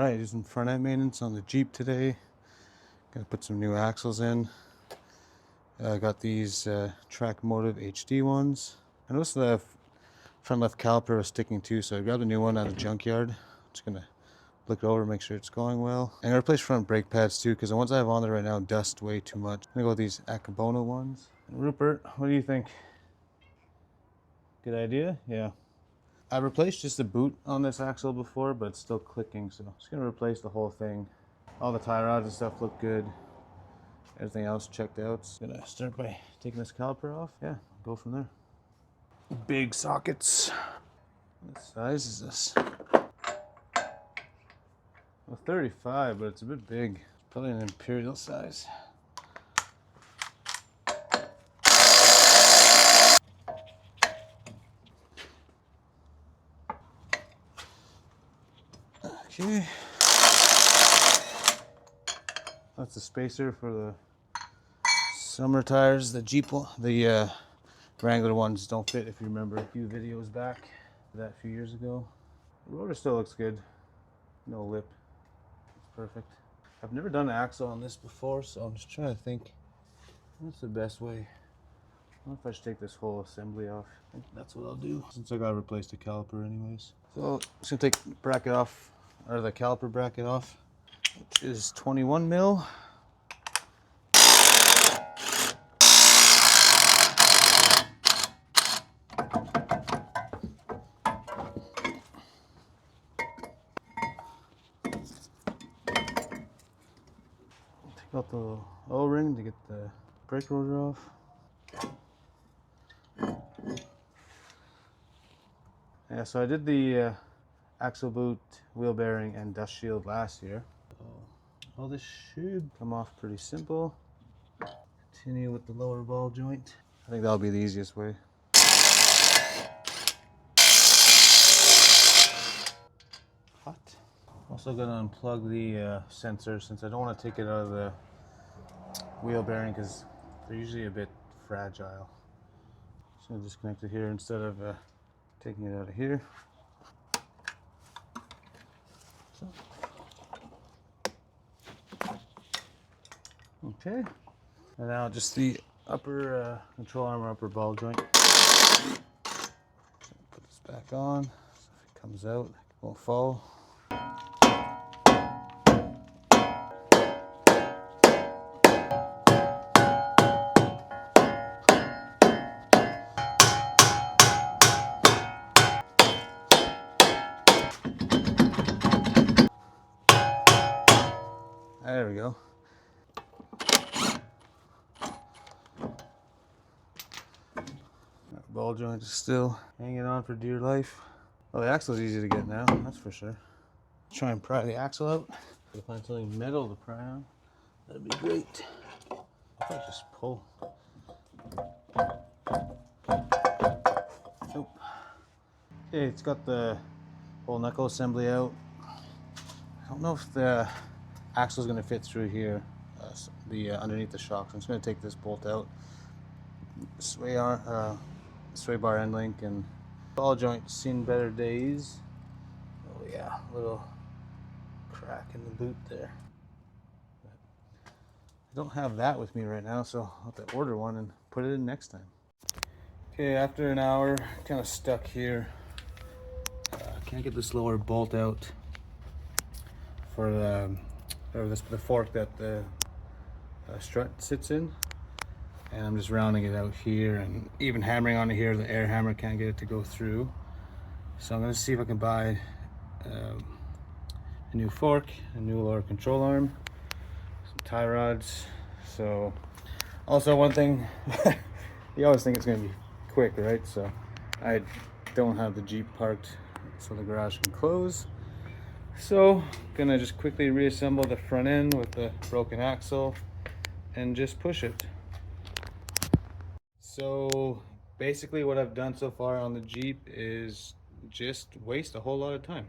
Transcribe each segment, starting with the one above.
Alright, just some front end maintenance on the Jeep today. Gonna put some new axles in. I got these Track Motive HD ones. I noticed the front left caliper was sticking too, so I grabbed a new one out of the junkyard. Just gonna look it over, make sure it's going well. And I'm gonna replace front brake pads too, because the ones I have on there right now dust way too much. I'm gonna go with these Akebono ones. And Rupert, what do you think? Good idea? Yeah. I've replaced just the boot on this axle before, but it's still clicking, so I'm just gonna replace the whole thing. All the tie rods and stuff look good. Everything else checked out. Gonna start by taking this caliper off. Yeah, go from there. Big sockets. What size is this? Well, 35, but it's a bit big. Probably an imperial size. Okay. That's the spacer for the summer tires. The Jeep, the Wrangler ones don't fit, if you remember a few videos back, that a few years ago. The rotor still looks good. No lip. It's perfect. I've never done an axle on this before, so I'm just trying to think what's the best way. I don't know if I should take this whole assembly off. I think that's what I'll do, since I gotta replace the caliper anyways. So I'm just gonna take the bracket off, or the caliper bracket off, which is 21 mil. Take out the O-ring to get the brake rotor off. Yeah, so I did the axle boot, wheel bearing, and dust shield last year. So all this should come off pretty simple. Continue with the lower ball joint. I think that'll be the easiest way. Hot. Also gonna unplug the sensor, since I don't want to take it out of the wheel bearing because they're usually a bit fragile. Just gonna disconnect it here instead of taking it out of here. So. Okay, and now just the upper control arm or upper ball joint. Put this back on, so if it comes out, it won't fall. There we go. That ball joint is still hanging on for dear life. Well, the axle's easy to get now, that's for sure. Try and pry the axle out. If I find something metal to pry on, that'd be great. If I just pull. Nope. Okay, it's got the whole knuckle assembly out. I don't know if the axle is going to fit through here, underneath the shock. So I'm just going to take this bolt out. Sway bar end link and ball joint seen better days. Oh yeah, little crack in the boot there. But I don't have that with me right now, so I'll have to order one and put it in next time. Okay, after an hour, kind of stuck here. Can't get this lower bolt out for the fork that the strut sits in, and I'm just rounding it out here and even hammering on it here. The air hammer can't get it to go through, so I'm going to see if I can buy a new fork, a new lower control arm, some tie rods. So also one thing, you always think it's going to be quick, right? So I don't have the Jeep parked so the garage can close. So, gonna just quickly reassemble the front end with the broken axle and just push it. So, basically what I've done so far on the Jeep is just waste a whole lot of time.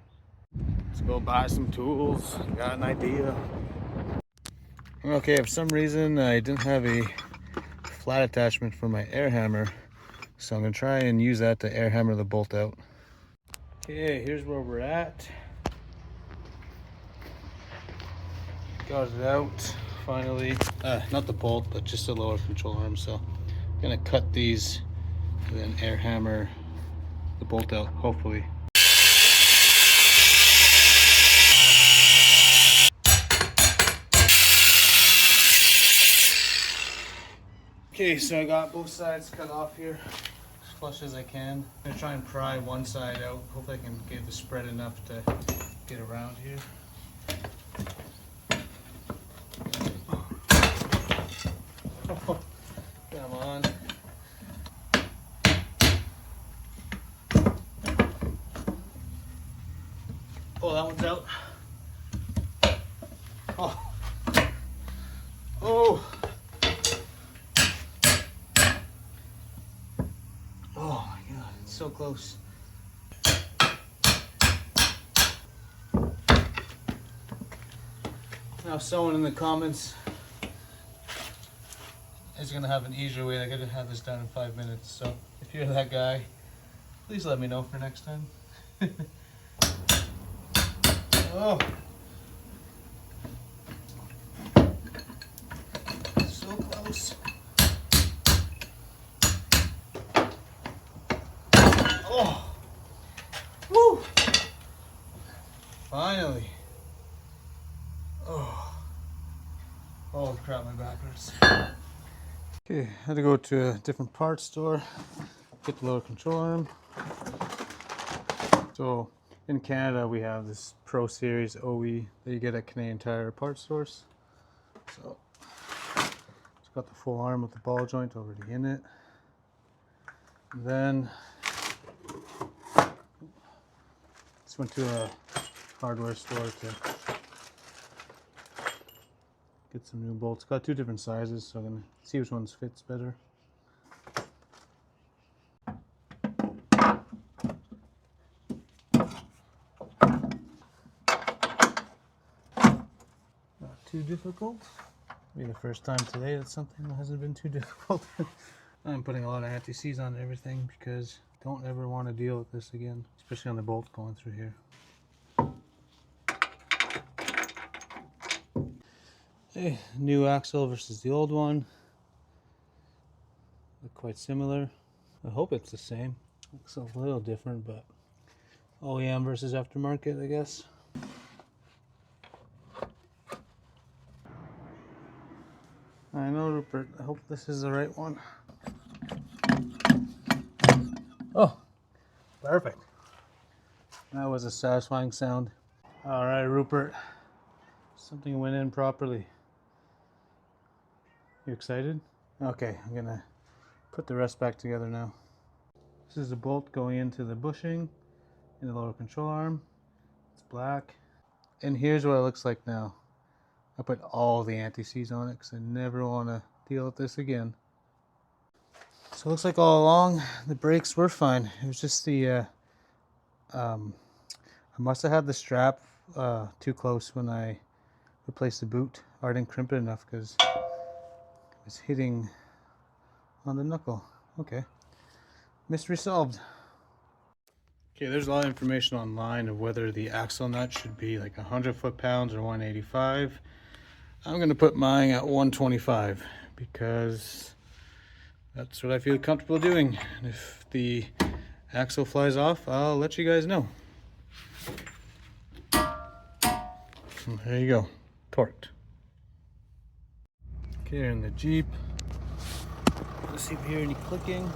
Let's go buy some tools, got an idea. Okay, for some reason I didn't have a flat attachment for my air hammer, so I'm gonna try and use that to air hammer the bolt out. Okay, here's where we're at. Got it out finally. Not the bolt, but just the lower control arm. So I'm gonna cut these and then air hammer the bolt out, hopefully. Okay, so I got both sides cut off here as flush as I can. I'm gonna try and pry one side out. Hopefully I can get the spread enough to get around here. Oh, come on. Oh, that one's out. Oh. Oh. Oh my God, it's so close. Now someone in the comments is gonna have an easier way. I gotta have this done in 5 minutes. So if you're that guy, please let me know for next time. Oh, so close. Oh, woo! Finally. Oh, holy crap, my back hurts. Okay, I had to go to a different parts store, get the lower control arm. So in Canada, we have this Pro Series OE that you get at Canadian Tire parts stores. So it's got the full arm with the ball joint already in it. And then just went to a hardware store to get some new bolts. Got 2 different sizes, so I'm gonna see which ones fits better. Not too difficult. Maybe the first time today that something hasn't been too difficult. I'm putting a lot of anti-seize on everything because I don't ever want to deal with this again, especially on the bolt going through here. Hey, new axle versus the old one. Look quite similar. I hope it's the same. Looks a little different, but OEM versus aftermarket, I guess. I know, Rupert. I hope this is the right one. Oh, perfect. That was a satisfying sound. All right, Rupert. Something went in properly. You excited? Okay, I'm gonna put the rest back together now. This is the bolt going into the bushing in the lower control arm. It's black. And here's what it looks like now. I put all the anti-seize on it because I never want to deal with this again. So it looks like all along the brakes were fine. It was just the I must have had the strap too close when I replaced the boot, or I didn't crimp it enough because it was hitting on the knuckle. Okay, mystery solved. Okay, there's a lot of information online of whether the axle nut should be like 100 foot-pounds or 185. I'm gonna put mine at 125 because that's what I feel comfortable doing. And if the axle flies off, I'll let you guys know. And there you go, torqued. Okay, in the Jeep. Let's see if you hear any clicking.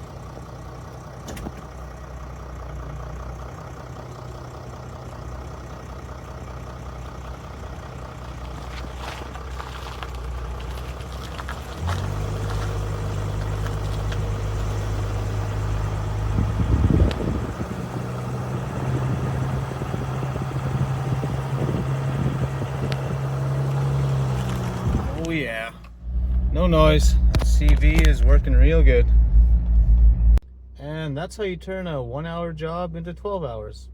Oh yeah, no noise. That CV is working real good. And that's how you turn a 1-hour job into 12 hours.